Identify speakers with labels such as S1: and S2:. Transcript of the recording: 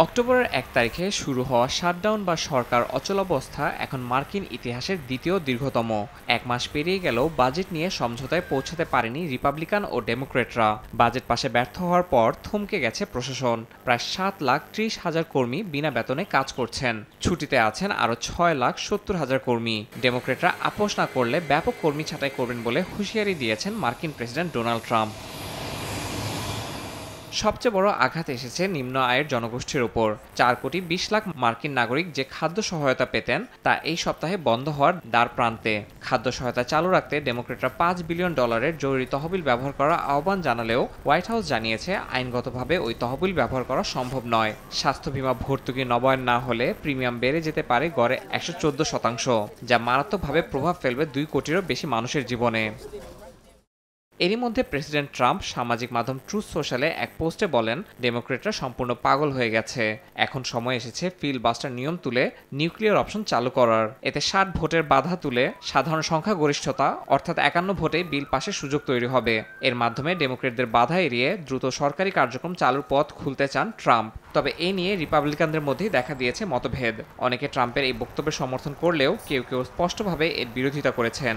S1: অক্টোবরের ১ তারিখে শুরু হওয়া শাটডাউন বা সরকার অচলাবস্থা এখন মার্কিন ইতিহাসের দ্বিতীয় দীর্ঘতম। ১ মাস পেরিয়ে গেলেও বাজেট নিয়ে সমঝোতায় পৌঁছাতে পারেনি রিপাবলিকান ও ডেমোক্রেটরা। বাজেট পাশে ব্যর্থ হওয়ার পর থমকে গেছে প্রশাসন। প্রায় ৭,৩০,০০০ কর্মী বিনা বেতনে কাজ করছেন। ছুটিতে আছেন আরও ৬,৭০,০০০ কর্মী। ডেমোক্রেটরা আপোষ না করলে ব্যাপক কর্মী ছাঁটাই করবেন বলে হুঁশিয়ারি দিয়েছেন মার্কিন প্রেসিডেন্ট ডোনাল্ড ট্রাম্প। সবচেয়ে বড় আঘাত এসেছে নিম্ন আয়ের জনগোষ্ঠীর উপর। ৪,২০,০০,০০০ মার্কিন নাগরিক যে খাদ্য সহায়তা পেতেন তা এই সপ্তাহে বন্ধ হওয়ার দ্বার প্রান্তে। খাদ্য সহায়তা চালু রাখতে ডেমোক্রেটরা $৫ বিলিয়ন জরুরি তহবিল ব্যবহার করার আহ্বান জানালেও হোয়াইট হাউস জানিয়েছে আইনগতভাবে ওই তহবিল ব্যবহার করা সম্ভব নয়। স্বাস্থ্য বীমা ভর্তুকি নবায়ন না হলে প্রিমিয়াম বেড়ে যেতে পারে গড়ে ১১৪%, যা মারাত্মকভাবে প্রভাব ফেলবে ২ কোটিরও বেশি মানুষের জীবনে। এরই মধ্যে প্রেসিডেন্ট ট্রাম্প সামাজিক মাধ্যম ট্রুথ সোশ্যালে এক পোস্টে বলেন, ডেমোক্রেটরা সম্পূর্ণ পাগল হয়ে গেছে। এখন সময় এসেছে ফিলবাস্টার নিয়ম তুলে নিউক্লিয়ার অপশন চালু করার। এতে ৬০ ভোটের বাধা তুলে সাধারণ সংখ্যাগরিষ্ঠতা অর্থাৎ ৫১ ভোটে বিল পাশের সুযোগ তৈরি হবে। এর মাধ্যমে ডেমোক্রেটদের বাধা এড়িয়ে দ্রুত সরকারি কার্যক্রম চালুর পথ খুলতে চান ট্রাম্প। তবে এ নিয়ে রিপাবলিকানদের মধ্যেই দেখা দিয়েছে মতভেদ। অনেকে ট্রাম্পের এই বক্তব্যের সমর্থন করলেও কেউ কেউ স্পষ্টভাবে এর বিরোধিতা করেছেন।